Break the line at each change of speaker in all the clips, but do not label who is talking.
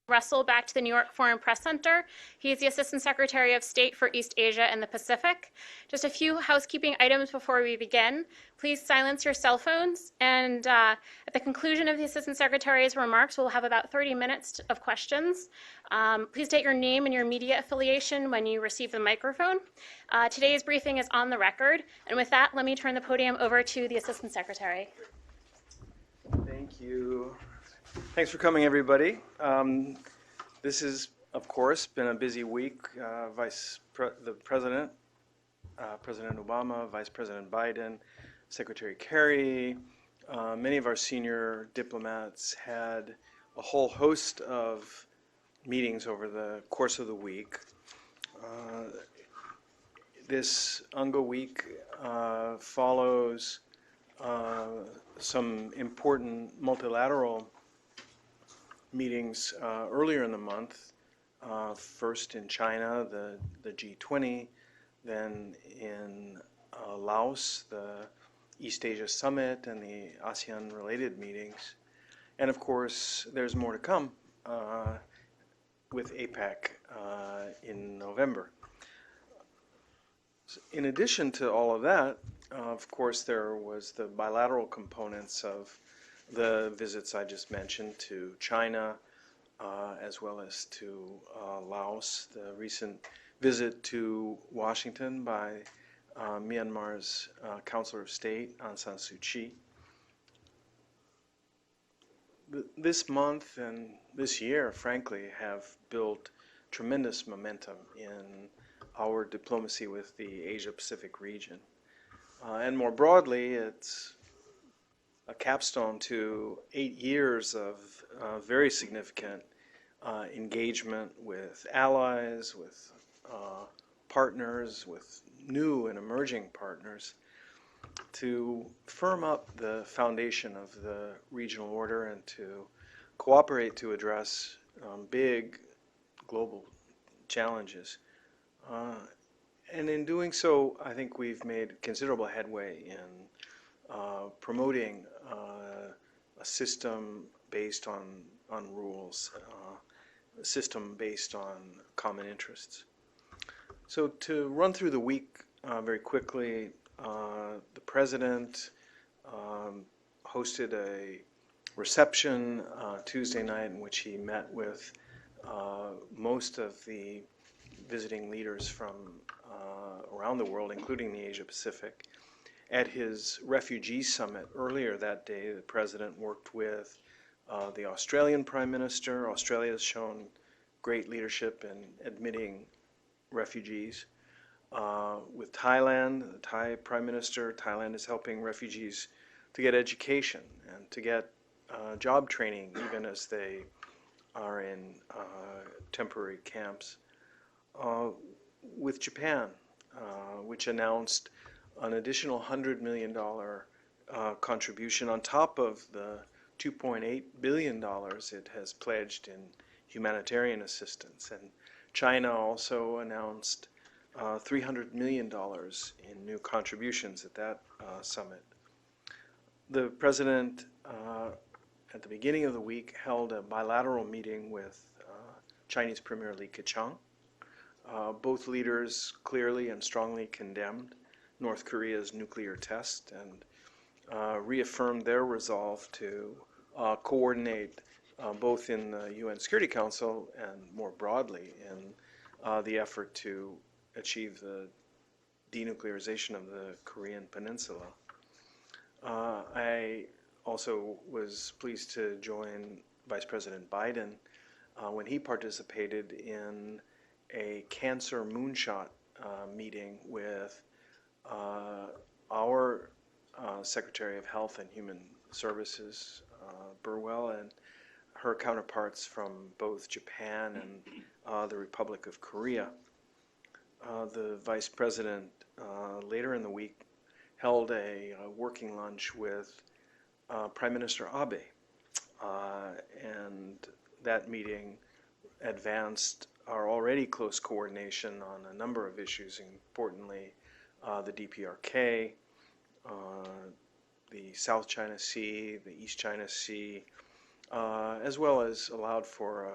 Russell back to the New York Foreign Press Center. He's the Assistant Secretary of State for East Asia and the Pacific. Just a few housekeeping items before we begin. Please silence your cell phones. And at the conclusion of the Assistant Secretary's remarks, we'll have about 30 minutes of questions. Please state your name and your media affiliation when you receive the microphone. Today's briefing is on the record. And with that, let me turn the podium over to the Assistant Secretary.
Thank you. Thanks for coming, everybody. This has, of course, been a busy week. The President, President Obama, Vice President Biden, Secretary Kerry, many of our senior diplomats had a whole host of meetings over the course of the week. This UNGA week follows some important multilateral meetings earlier in the month, first in China, the G20, then in Laos, the East Asia Summit and the ASEAN-related meetings. And of course, there's more to come with APEC in November. In addition to all of that, of course, there was the bilateral components of the visits I just mentioned to China, as well as to Laos, the recent visit to Washington by Myanmar's Counselor of State, Aung San Suu Kyi. This month and this year, frankly, have built tremendous momentum in our diplomacy with the Asia-Pacific region. And more broadly, it's a capstone to 8 years of very significant engagement with allies, with partners, with new and emerging partners to firm up the foundation of the regional order and to cooperate to address big global challenges. And in doing so, I think we've made considerable headway in promoting a system based on rules, a system based on common interests. So to run through the week very quickly, the President hosted a reception Tuesday night in which he met with most of the visiting leaders from around the world, including the Asia Pacific. At his refugee summit earlier that day, the President worked with the Australian Prime Minister. Australia has shown great leadership in admitting refugees. With Thailand, the Thai Prime Minister, Thailand is helping refugees to get education and to get job training even as they are in temporary camps. With Japan, which announced an additional $100 million contribution on top of the $2.8 billion it has pledged in humanitarian assistance. And China also announced $300 million in new contributions at that summit. The President, at the beginning of the week, held a bilateral meeting with Chinese Premier Li Keqiang. Both leaders clearly and strongly condemned North Korea's nuclear test and reaffirmed their resolve to coordinate both in the UN Security Council and more broadly in the effort to achieve the denuclearization of the Korean Peninsula. I also was pleased to join Vice President Biden when he participated in a cancer moonshot meeting with our Secretary of Health and Human Services, Burwell, and her counterparts from both Japan and the Republic of Korea. The Vice President later in the week held a working lunch with Prime Minister Abe, and that meeting advanced our already close coordination on a number of issues, importantly the DPRK, the South China Sea, the East China Sea, as well as allowed for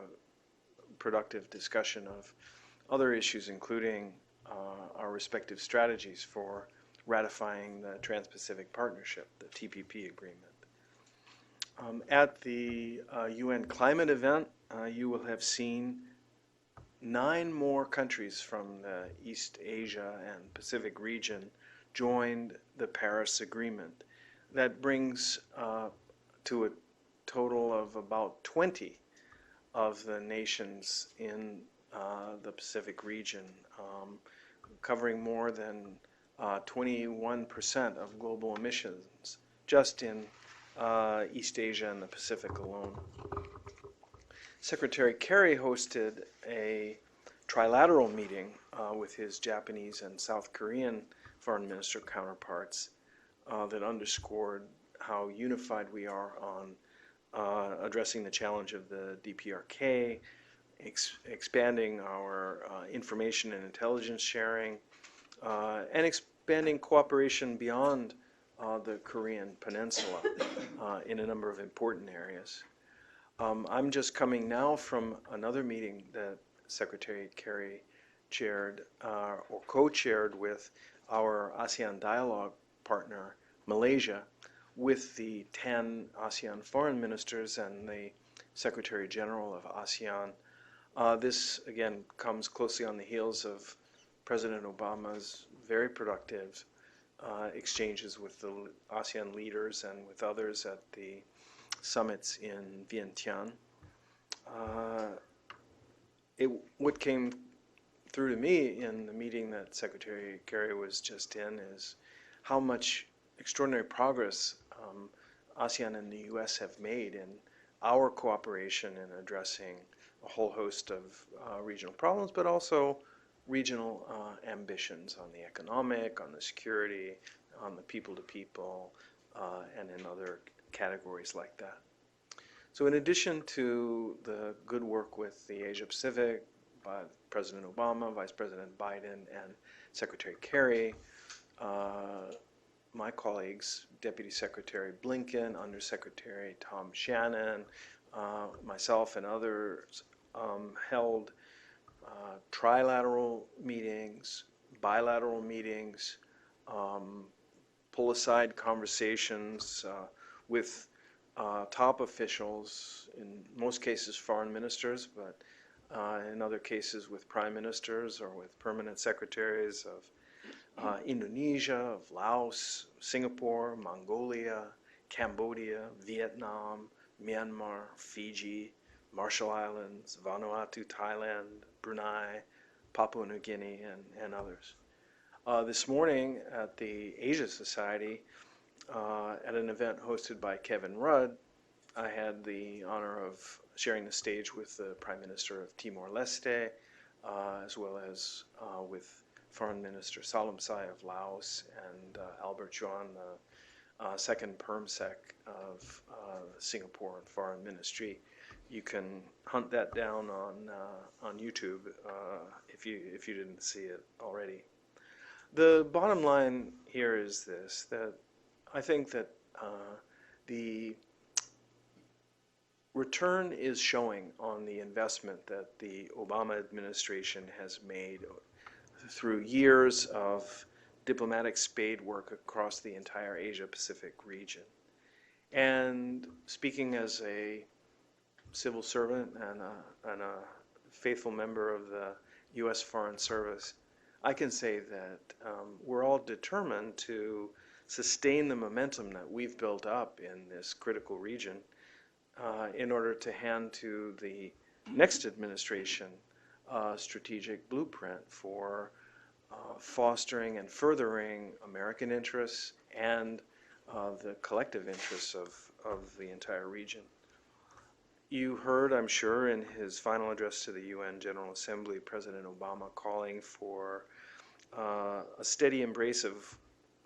productive discussion of other issues, including our respective strategies for ratifying the Trans-Pacific Partnership, the TPP agreement. At the UN climate event, you will have seen 9 more countries from the East Asia and Pacific region joined the Paris Agreement. That brings to a total of about 20 of the nations in the Pacific region, covering more than 21% of global emissions just in East Asia and the Pacific alone. Secretary Kerry hosted a trilateral meeting with his Japanese and South Korean foreign minister counterparts that underscored how unified we are on addressing the challenge of the DPRK, expanding our information and intelligence sharing, and expanding cooperation beyond the Korean Peninsula in a number of important areas. I'm just coming now from another meeting that Secretary Kerry chaired or co-chaired with our ASEAN dialogue partner, Malaysia, with the 10 ASEAN foreign ministers and the Secretary General of ASEAN. This, again, comes closely on the heels of President Obama's very productive exchanges with the ASEAN leaders and with others at the summits in Vientiane. What came through to me in the meeting that Secretary Kerry was just in is how much extraordinary progress ASEAN and the U.S. have made in our cooperation in addressing a whole host of regional problems, but also regional ambitions on the economic, on the security, on the people-to-people, and in other categories like that. So in addition to the good work with the Asia Pacific by President Obama, Vice President Biden, and Secretary Kerry, my colleagues, Deputy Secretary Blinken, Undersecretary Tom Shannon, myself and others held trilateral meetings, bilateral meetings, pull-aside conversations with top officials, in most cases foreign ministers, but in other cases with prime ministers or with permanent secretaries of Indonesia, of Laos, Singapore, Mongolia, Cambodia, Vietnam, Myanmar, Fiji, Marshall Islands, Vanuatu, Thailand, Brunei, Papua New Guinea, and others. This morning at the Asia Society, at an event hosted by Kevin Rudd, I had the honor of sharing the stage with the Prime Minister of Timor-Leste, as well as with Foreign Minister Salamsai of Laos and Albert Juan, the second PermSec of Singapore and Foreign Ministry. You can hunt that down on YouTube if you didn't see it already. The bottom line here is this, that I think that the return is showing on the investment that the Obama administration has made through years of diplomatic spade work across the entire Asia-Pacific region. And speaking as a civil servant and a faithful member of the U.S. Foreign Service, I can say that we're all determined to sustain the momentum that we've built up in this critical region in order to hand to the next administration a strategic blueprint for fostering and furthering American interests and the collective interests of the entire region. You heard, I'm sure, in his final address to the UN General Assembly, President Obama calling for a steady embrace of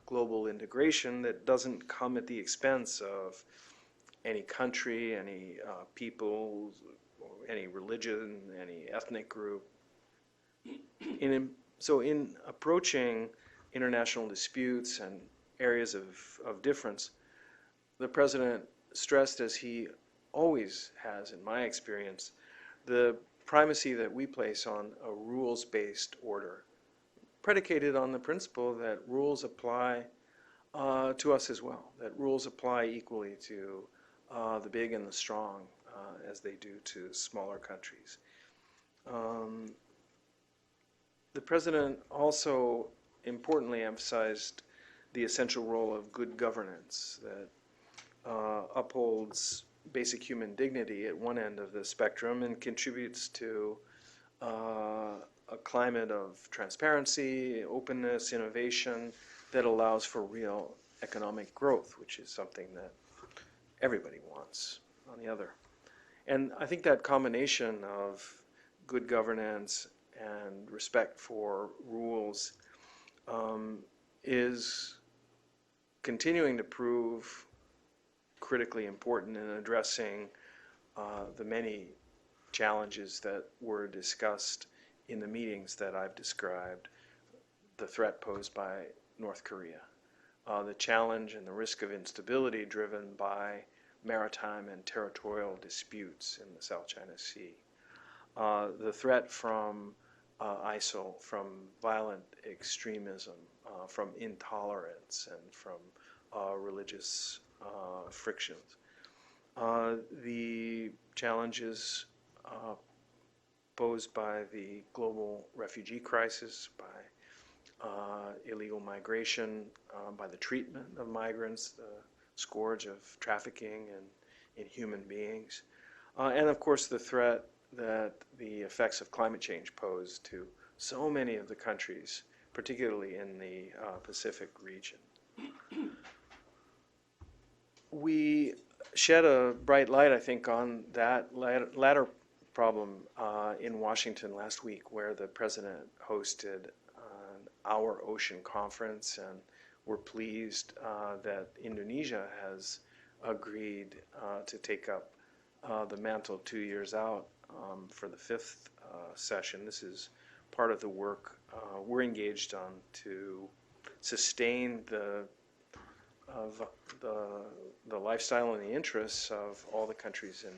global integration that doesn't come at the expense of any country, any people, or any religion, any ethnic group. So in approaching international disputes and areas of difference, the President stressed, as he always has in my experience, the primacy that we place on a rules-based order, predicated on the principle that rules apply to us as well, that rules apply equally to the big and the strong as they do to smaller countries. The President also importantly emphasized the essential role of good governance that upholds basic human dignity at one end of the spectrum and contributes to a climate of transparency, openness, innovation that allows for real economic growth, which is something that everybody wants on the other. And I think that combination of good governance and respect for rules is continuing to prove critically important in addressing the many challenges that were discussed in the meetings that I've described, the threat posed by North Korea, the challenge and the risk of instability driven by maritime and territorial disputes in the South China Sea, the threat from ISIL, from violent extremism, from intolerance, and from religious frictions. The challenges posed by the global refugee crisis, by illegal migration, by the treatment of migrants, the scourge of trafficking in human beings, and of course the threat that the effects of climate change pose to so many of the countries, particularly in the Pacific region. We shed a bright light, I think, on that latter problem in Washington last week, where the President hosted Our Ocean Conference, and we're pleased that Indonesia has agreed to take up the mantle 2 years out for the 5th session. This is part of the work we're engaged on to sustain the lifestyle and the interests of all the countries in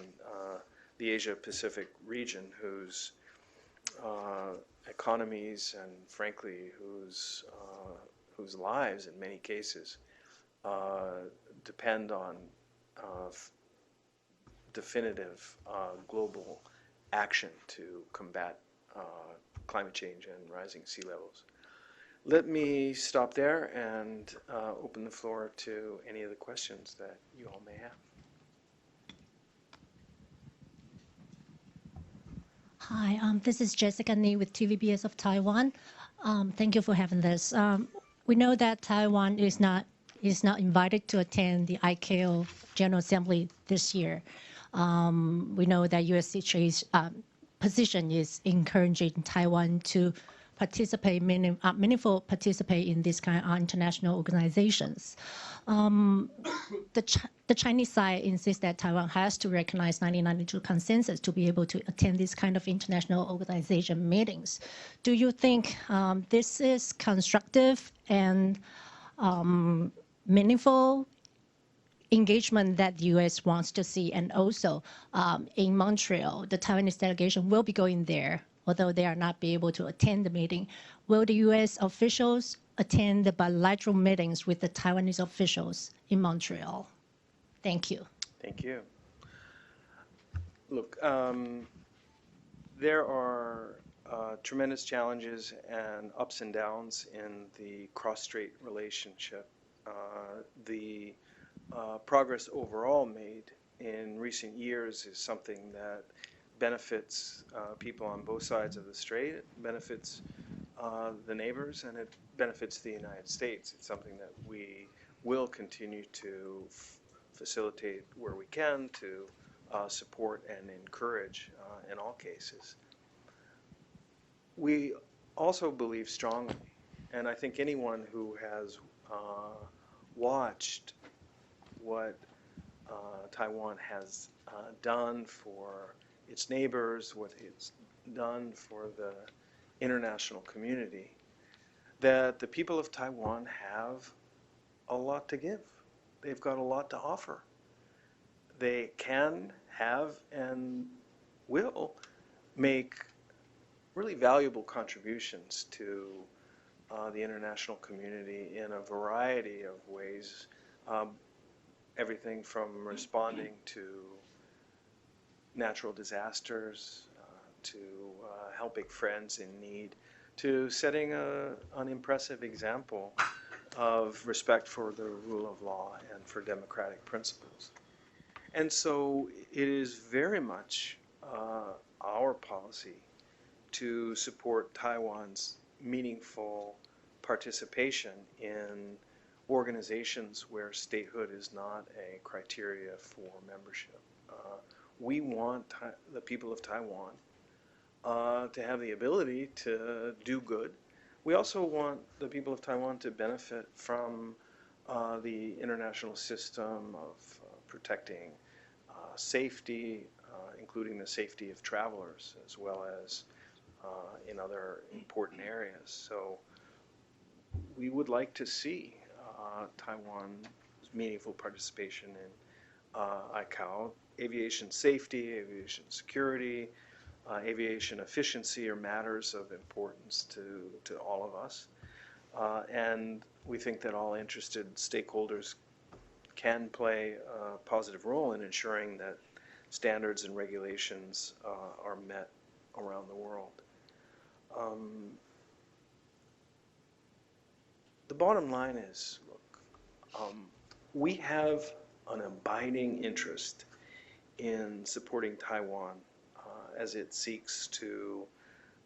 the Asia-Pacific region, whose economies and, frankly, whose lives, in many cases, depend on definitive global action to combat climate change and rising sea levels. Let me stop there and open the floor to any of the questions that you all may have.
Hi, this is Jessica Ni with TVBS of Taiwan. Thank you for having this. We know that Taiwan is not invited to attend the ICAO General Assembly this year. We know that USCHA's position is encouraging Taiwan to participate, meaningful participate in this kind of international organizations. The Chinese side insists that Taiwan has to recognize 1992 consensus to be able to attend this kind of international organization meetings. Do you think this is constructive and meaningful engagement that the U.S. wants to see? And also in Montreal, the Taiwanese delegation will be going there, although they are not be able to attend the meeting. Will the U.S. officials attend the bilateral meetings with the Taiwanese officials in Montreal? Thank you.
Thank you. Look, there are tremendous challenges and ups and downs in the cross-strait relationship. The progress overall made in recent years is something that benefits people on both sides of the strait. It benefits the neighbors, and it benefits the United States. It's something that we will continue to facilitate where we can, to support and encourage in all cases. We also believe strongly, and I think anyone who has watched what Taiwan has done for its neighbors, what it's done for the international community, that the people of Taiwan have a lot to give. They've got a lot to offer. They can, have, and will make really valuable contributions to the international community in a variety of ways. Um, Everything from responding to natural disasters, to helping friends in need, to setting an impressive example of respect for the rule of law and for democratic principles. And so it is very much our policy to support Taiwan's meaningful participation in organizations where statehood is not a criteria for membership. We want the people of Taiwan to have the ability to do good. We also want the people of Taiwan to benefit from the international system of protecting safety, including the safety of travelers, as well as in other important areas. So we would like to see Taiwan's meaningful participation in ICAO. Aviation safety, aviation security, aviation efficiency are matters of importance to all of us. And we think that all interested stakeholders can play a positive role in ensuring that standards and regulations are met around the world. The bottom line is, look, we have an abiding interest in supporting Taiwan as it seeks to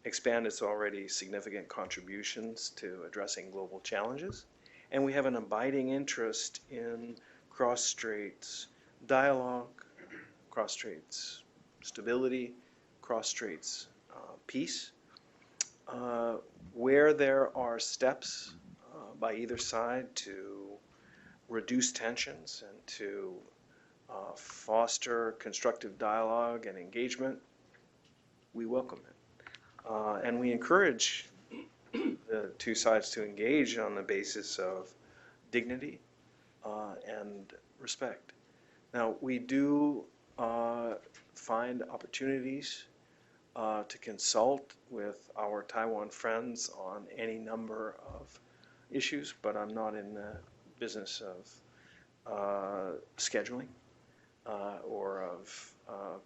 expand its already significant contributions to addressing global challenges. And we have an abiding interest in cross-straits dialogue, cross-straits stability, cross-straits peace. Where there are steps by either side to reduce tensions and to foster constructive dialogue and engagement, we welcome it. And we encourage the two sides to engage on the basis of dignity and respect. Now, we do find opportunities to consult with our Taiwan friends on any number of issues, but I'm not in the business of scheduling or of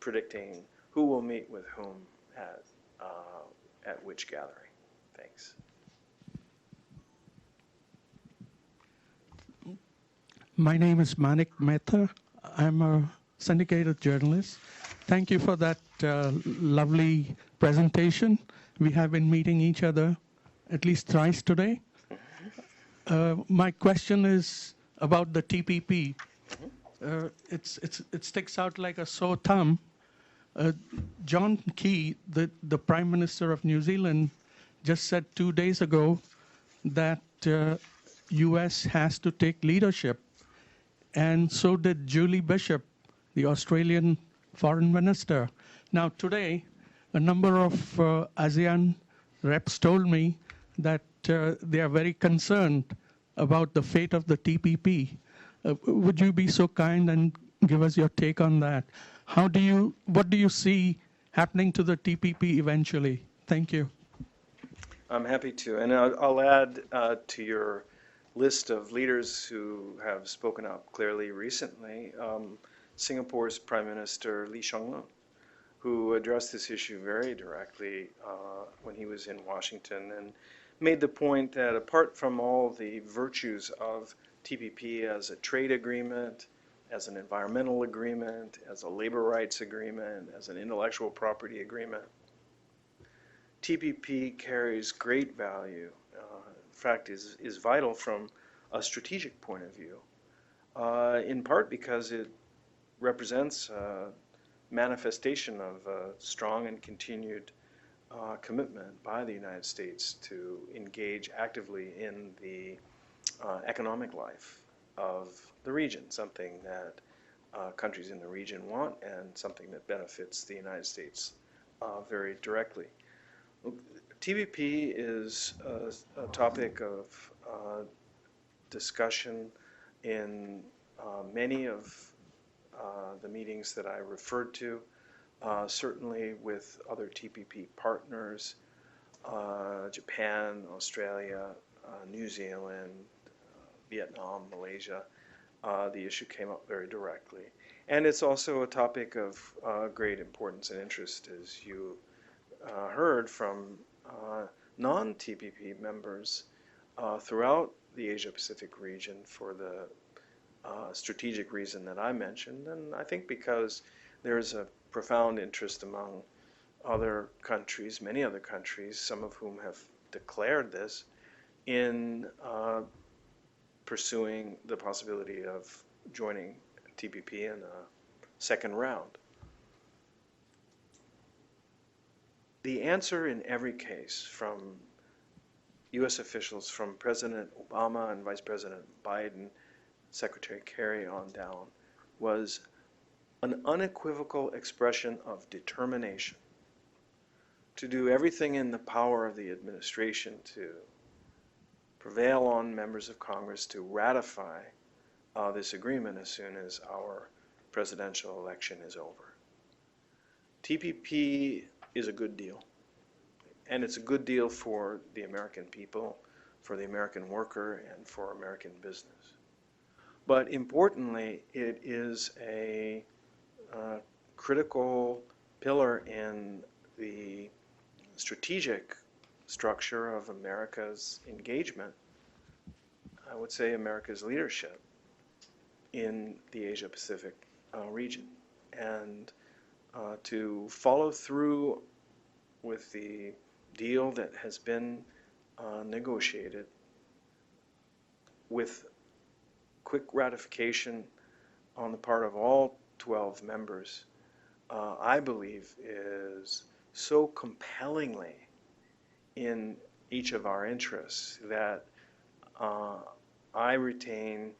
predicting who will meet with whom at which gathering. Thanks.
My name is Manik Mehta. I'm a syndicated journalist. Thank you for that lovely presentation. We have been meeting each other at least thrice today. My question is about the TPP. It sticks out like a sore thumb. John Key, the Prime Minister of New Zealand, just said 2 days ago that U.S. has to take leadership. And so did Julie Bishop, the Australian foreign minister. Now today, a number of ASEAN reps told me that they are very concerned about the fate of the TPP. Would you be so kind and give us your take on that? What do you see happening to the TPP eventually? Thank you.
I'm happy to, and I'll add to your list of leaders who have spoken up clearly recently, Singapore's Prime Minister Lee Hsien Loong, who addressed this issue very directly when he was in Washington and made the point that apart from all the virtues of TPP as a trade agreement, as an environmental agreement, as a labor rights agreement, as an intellectual property agreement, TPP carries great value. In fact, is vital from a strategic point of view, in part because it represents a manifestation of a strong and continued commitment by the United States to engage actively in the economic life of the region, something that countries in the region want and something that benefits the United States very directly. TPP is a topic of discussion in many of the meetings that I referred to. certainly with other TPP partners, Japan, Australia, New Zealand, Vietnam, Malaysia. The issue came up very directly. And it's also a topic of great importance and interest, as you heard from non-TPP members throughout the Asia-Pacific region for the strategic reason that I mentioned. And I think because there's a profound interest among other countries, many other countries, some of whom have declared this, in pursuing the possibility of joining TPP in a second round. The answer in every case from U.S. officials, from President Obama and Vice President Biden, Secretary Kerry on down, was an unequivocal expression of determination to do everything in the power of the administration to prevail on members of Congress to ratify this agreement as soon as our presidential election is over. TPP is a good deal, and it's a good deal for the American people, for the American worker, and for American business. But importantly, it is a critical pillar in the strategic structure of America's engagement, I would say America's leadership in the Asia-Pacific region. And to follow through with the deal that has been negotiated with quick ratification on the part of all 12 members, I believe is so compellingly in each of our interests that I retain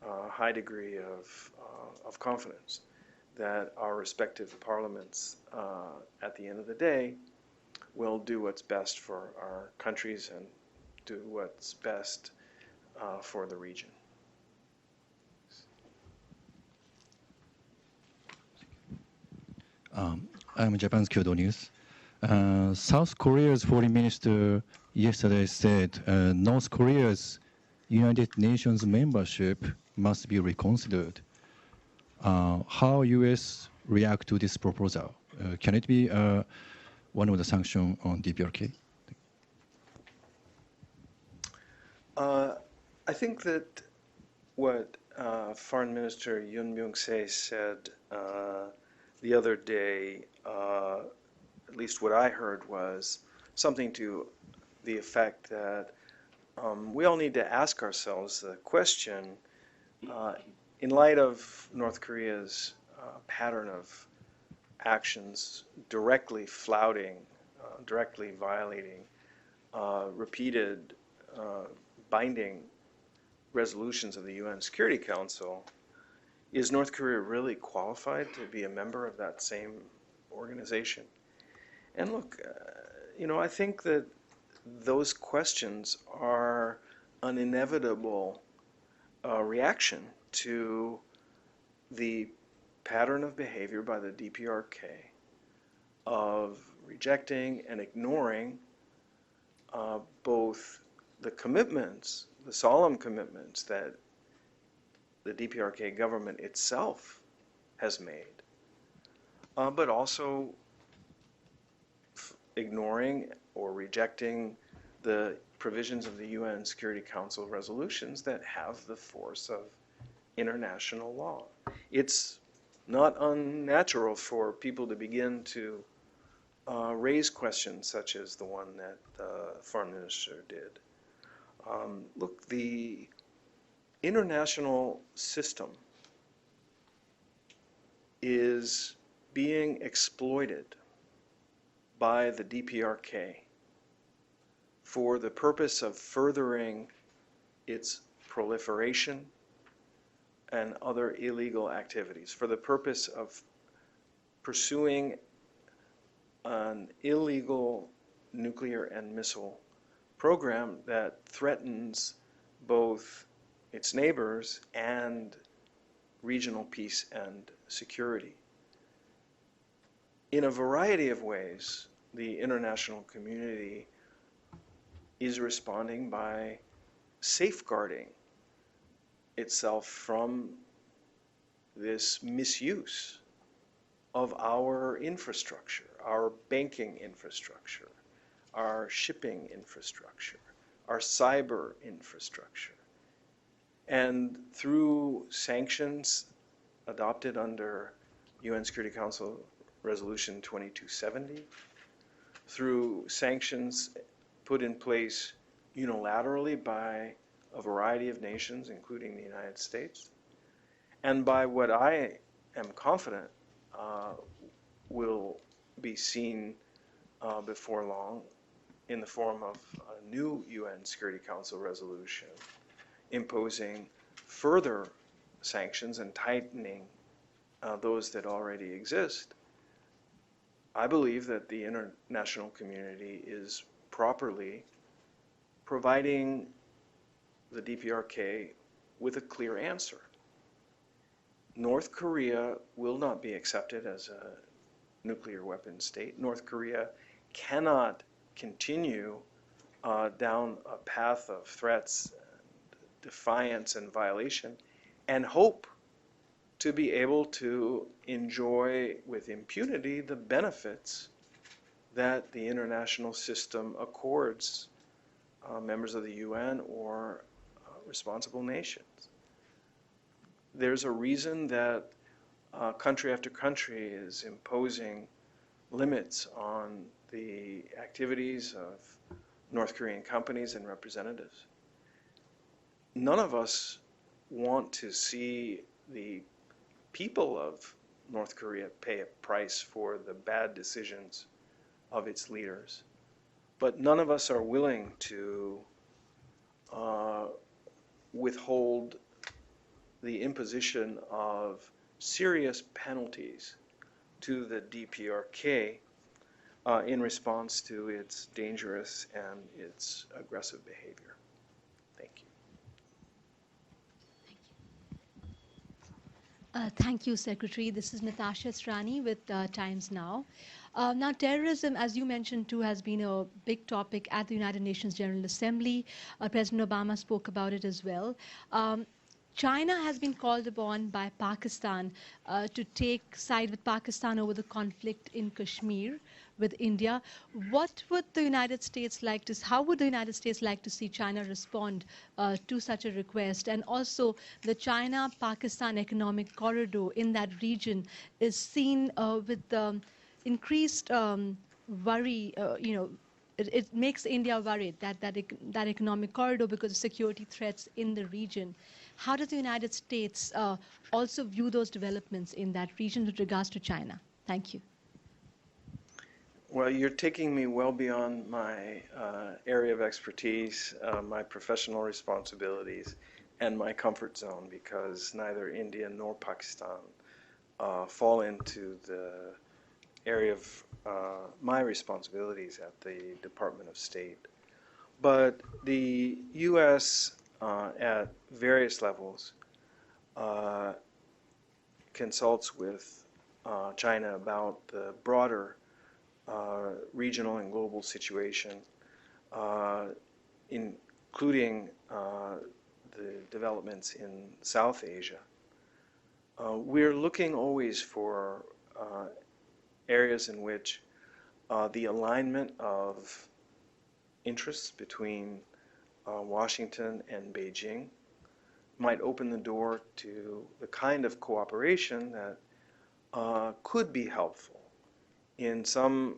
a high degree of confidence that our respective parliaments at the end of the day will do what's best for our countries and do what's best for the region.
I'm Japan's Kyodo News. South Korea's foreign minister yesterday said North Korea's United Nations membership must be reconsidered. How U.S. react to this proposal? Can it be one of the sanctions on DPRK?
I think that what Foreign Minister Yoon Byung-se said the other day, at least what I heard, was something to the effect that we all need to ask ourselves the question, in light of North Korea's pattern of actions directly flouting, directly violating repeated binding resolutions of the UN Security Council, is North Korea really qualified to be a member of that same organization? And look, I think that those questions are an inevitable reaction to the pattern of behavior by the DPRK of rejecting and ignoring both the commitments, the solemn commitments that the DPRK government itself has made, but also ignoring or rejecting the provisions of the UN Security Council resolutions that have the force of international law. It's not unnatural for people to begin to raise questions such as the one that the Foreign Minister did. Look, the international system is being exploited by the DPRK for the purpose of furthering its proliferation and other illegal activities, for the purpose of pursuing an illegal nuclear and missile program that threatens both its neighbors and regional peace and security. in a variety of ways, the international community is responding by safeguarding itself from this misuse of our infrastructure, our banking infrastructure, our shipping infrastructure, our cyber infrastructure. And through sanctions adopted under UN Security Council Resolution 2270, through sanctions put in place unilaterally by a variety of nations, including the United States, and by what I am confident will be seen before long in the form of a new UN Security Council resolution imposing further sanctions and tightening those that already exist. I believe that the international community is properly providing the DPRK with a clear answer. North Korea will not be accepted as a nuclear weapon state. North Korea cannot continue down a path of threats, and defiance, and violation, and hope to be able to enjoy with impunity the benefits that the international system accords members of the UN or responsible nations. There's a reason that country after country is imposing limits on the activities of North Korean companies and representatives. None of us want to see the people of North Korea pay a price for the bad decisions of its leaders. But none of us are willing to withhold the imposition of serious penalties to the DPRK in response to its dangerous and its aggressive behavior. Thank you.
Thank you, Secretary. This is Natasha Strani with Times Now. Now, terrorism, as you mentioned too, has been a big topic at the United Nations General Assembly. President Obama spoke about it as well. China has been called upon by Pakistan to take side with Pakistan over the conflict in Kashmir with India. What would the United States like to, how would the United States like to see China respond to such a request? And also the China-Pakistan economic corridor in that region is seen with the increased worry, it makes India worried that economic corridor because of security threats in the region. How does the United States also view those developments in that region with regards to China? Thank you.
Well, you're taking me well beyond my area of expertise, my professional responsibilities, and my comfort zone, because neither India nor Pakistan fall into the area of my responsibilities at the Department of State. But the U.S. At various levels consults with China about the broader regional and global situation, including the developments in South Asia. We're looking always for areas in which the alignment of interests between Washington and Beijing might open the door to the kind of cooperation that could be helpful in some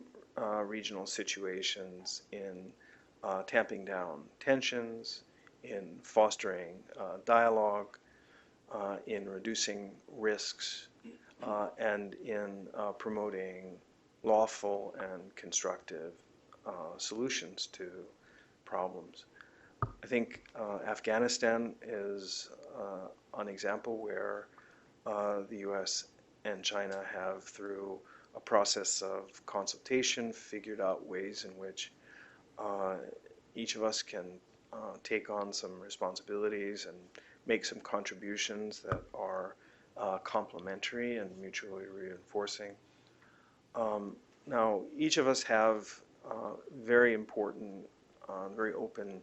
regional situations, in tamping down tensions, in fostering dialogue, in reducing risks, and in promoting lawful and constructive solutions to problems. I think Afghanistan is an example where the U.S. and China have, through a process of consultation, figured out ways in which each of us can take on some responsibilities and make some contributions that are complementary and mutually reinforcing. Now, each of us have very important, very open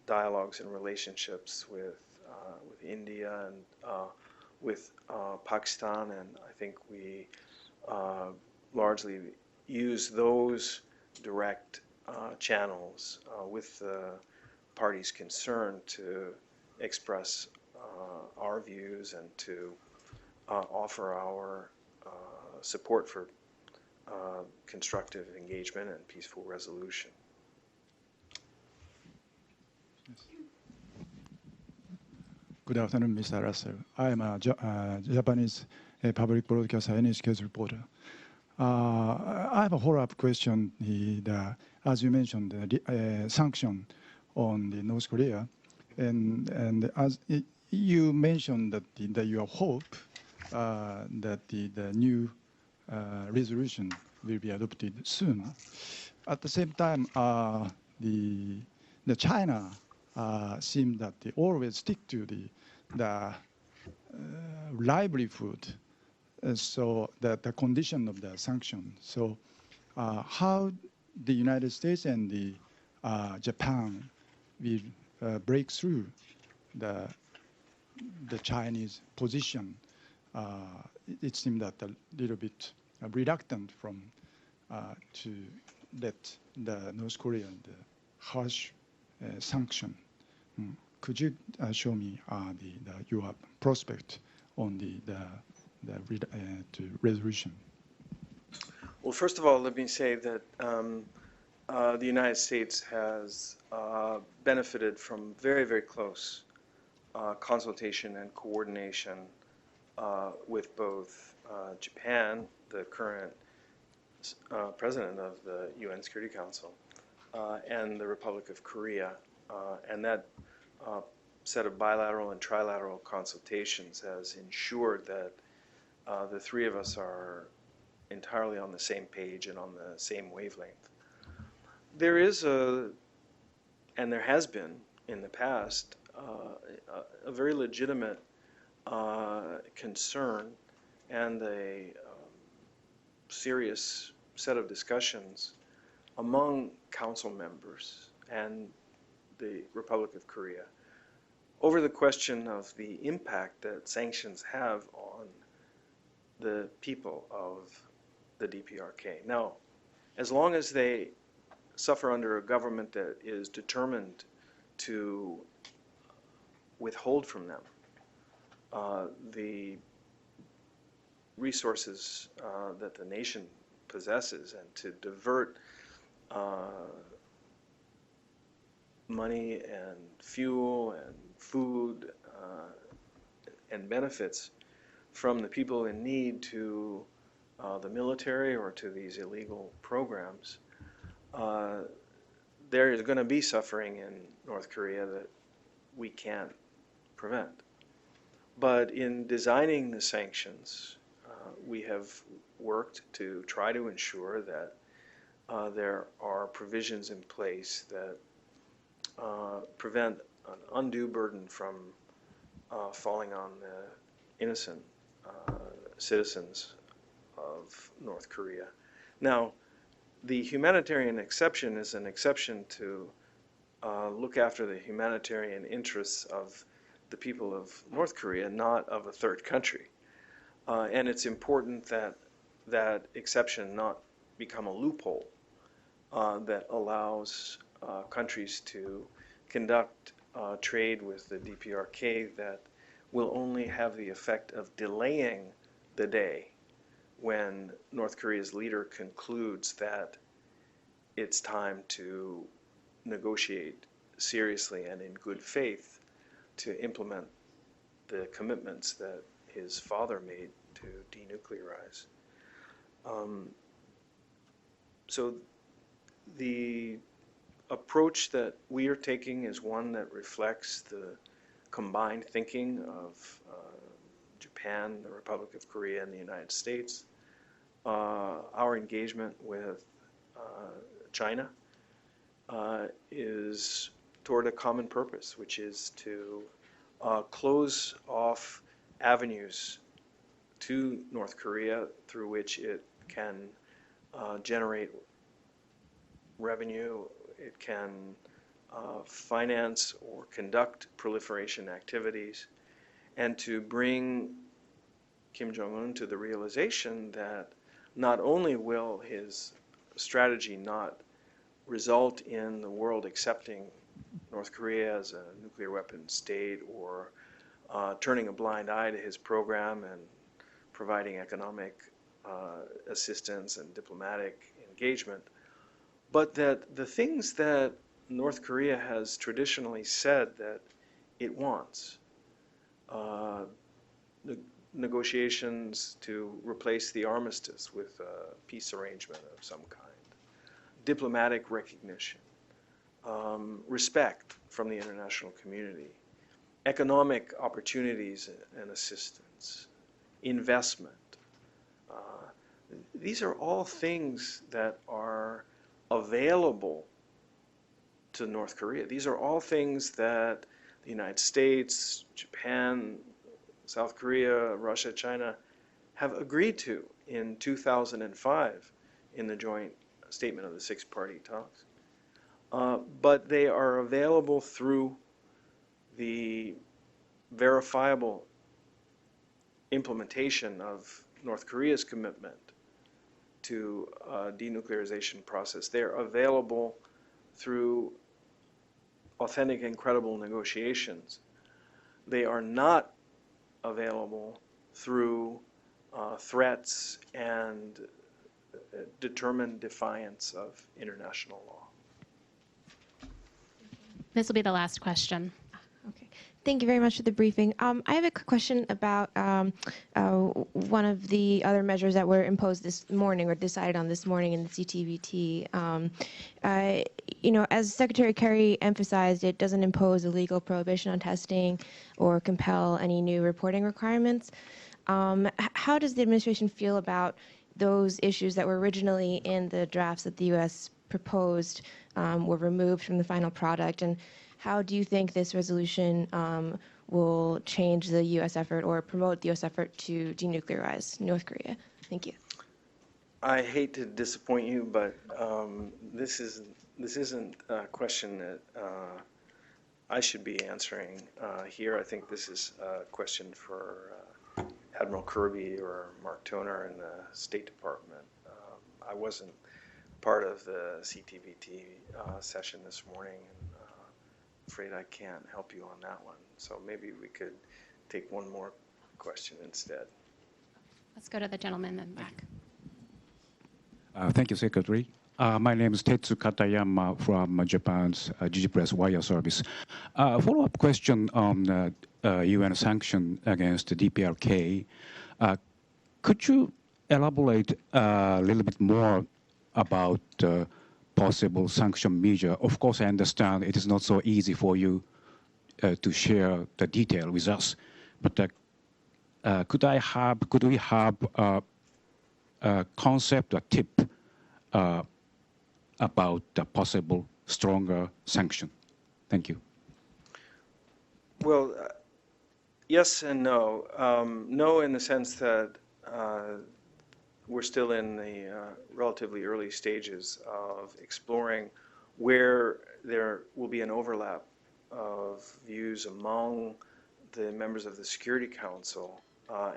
dialogues and relationships with India and with Pakistan, and I think we largely use those direct channels with the parties concerned to express our views and to offer our support for constructive engagement and peaceful resolution.
Good afternoon, Mr. Russell. I am a Japanese public broadcaster NHK's reporter. I have a follow-up question. As you mentioned, the sanction on the North Korea, and as you mentioned that your hope that the new resolution will be adopted soon. At the same time, the China seems that they always stick to the livelihood, so that the condition of the sanction. So how the United States and the Japan will break through the Chinese position? It seemed that a little bit reluctant from to let the North Korea the harsh sanction. Could you show me your prospect on the resolution?
Well, first of all, let me say that the United States has benefited from very, very close consultation and coordination with both Japan, the current president of the UN Security Council, and the Republic of Korea. And that set of bilateral and trilateral consultations has ensured that the three of us are entirely on the same page and on the same wavelength. There is and there has been in the past, a very legitimate concern and a serious set of discussions among council members and the Republic of Korea over the question of the impact that sanctions have on the people of the DPRK. Now, as long as they suffer under a government that is determined to withhold from them the resources that the nation possesses and to divert money and fuel and food and benefits from the people in need to the military or to these illegal programs, there is going to be suffering in North Korea that we can't prevent. But in designing the sanctions, we have worked to try to ensure that there are provisions in place that prevent an undue burden from falling on the innocent citizens of North Korea. Now, the humanitarian exception is an exception to look after the humanitarian interests of the people of North Korea, not of a third country. And it's important that that exception not become a loophole that allows countries to conduct trade with the DPRK that will only have the effect of delaying the day when North Korea's leader concludes that it's time to negotiate seriously and in good faith to implement the commitments that his father made to denuclearize. So the approach that we are taking is one that reflects the combined thinking of Japan, the Republic of Korea, and the United States. Our engagement with China is toward a common purpose, which is to close off avenues to North Korea through which it can generate revenue, it can finance or conduct proliferation activities, and to bring Kim Jong-un to the realization that not only will his strategy not result in the world accepting North Korea as a nuclear weapon state or turning a blind eye to his program and providing economic assistance and diplomatic engagement, but that the things that North Korea has traditionally said that it wants, the negotiations to replace the armistice with a peace arrangement of some kind, diplomatic recognition, respect from the international community, economic opportunities and assistance, investment. These are all things that are available to North Korea. These are all things that the United States, Japan, South Korea, Russia, China have agreed to in 2005 in the joint statement of the six-party talks. But they are available through the verifiable implementation of North Korea's commitment to a denuclearization process. They're available through authentic and credible negotiations. They are not available through threats and determined defiance of international law.
This will be the last question.
Okay. Thank you very much for the briefing. I have a question about one of the other measures that were imposed this morning or decided on this morning in the CTBT. As Secretary Kerry emphasized, it doesn't impose a legal prohibition on testing or compel any new reporting requirements. How does the administration feel about those issues that were originally in the drafts that the U.S. proposed were removed from the final product? And how do you think this resolution will change the U.S. effort or promote the U.S. effort to denuclearize North Korea? Thank you.
I hate to disappoint you, but this isn't a question that I should be answering here. I think this is a question for Admiral Kirby or Mark Toner in the State Department. I wasn't part of the CTBT session this morning, and afraid I can't help you on that one. So maybe we could take one more question instead.
Let's go to the gentleman in the back.
Thank you, Secretary. My name is Tetsu Katayama from Japan's Jiji Press Wire Service. Follow-up question on UN sanction against the DPRK. Could you elaborate a little bit more about possible sanction measure? Of course, I understand it is not so easy for you to share the detail with us, but could we have a concept, a tip about a possible stronger sanction? Thank you.
Well, yes and no. No in the sense that we're still in the relatively early stages of exploring where there will be an overlap of views among the members of the Security Council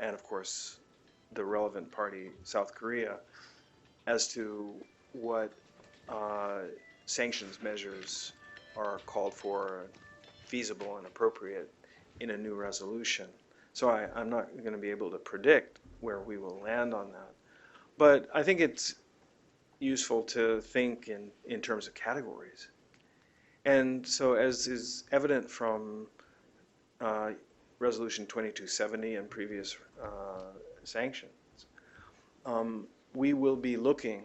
and, of course, the relevant party, South Korea, as to what sanctions measures are called for, feasible and appropriate in a new resolution. So I'm not going to be able to predict where we will land on that. But I think it's useful to think in terms of categories. And so as is evident from Resolution 2270 and previous sanctions, we will be looking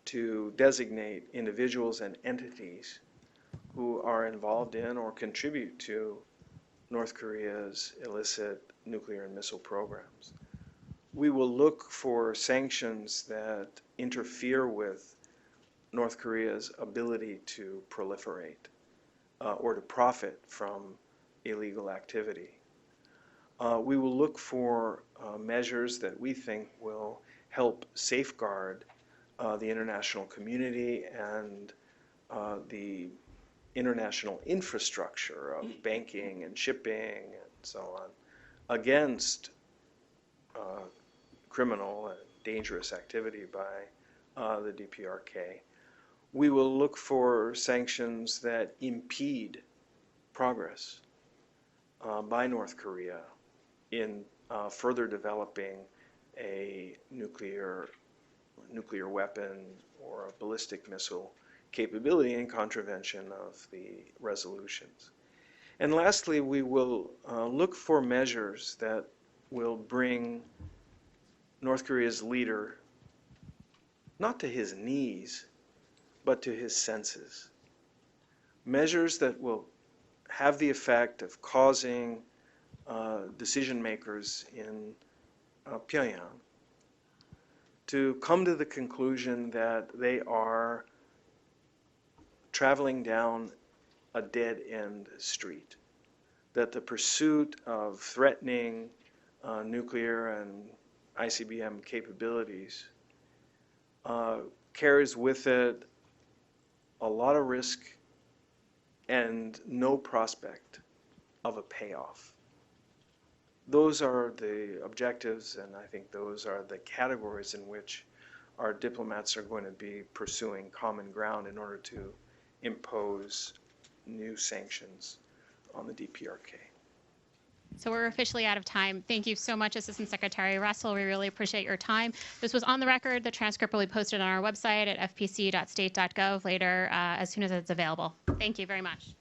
to designate individuals and entities who are involved in or contribute to North Korea's illicit nuclear and missile programs. We will look for sanctions that interfere with North Korea's ability to proliferate or to profit from illegal activity. We will look for measures that we think will help safeguard the international community and the international infrastructure of banking and shipping and so on against criminal and dangerous activity by the DPRK. We will look for sanctions that impede progress by North Korea in further developing a nuclear weapon or a ballistic missile capability in contravention of the resolutions. And lastly, we will look for measures that will bring North Korea's leader not to his knees, but to his senses. Measures that will have the effect of causing decision makers in Pyongyang to come to the conclusion that they are traveling down a dead-end street, that the pursuit of threatening nuclear and ICBM capabilities carries with it a lot of risk and no prospect of a payoff. Those are the objectives, and I think those are the categories in which our diplomats are going to be pursuing common ground in order to impose new sanctions on the DPRK.
So we're officially out of time. Thank you so much, Assistant Secretary Russell. We really appreciate your time. This was on the record. The transcript will be posted on our website at fpc.state.gov later as soon as it's available. Thank you very much.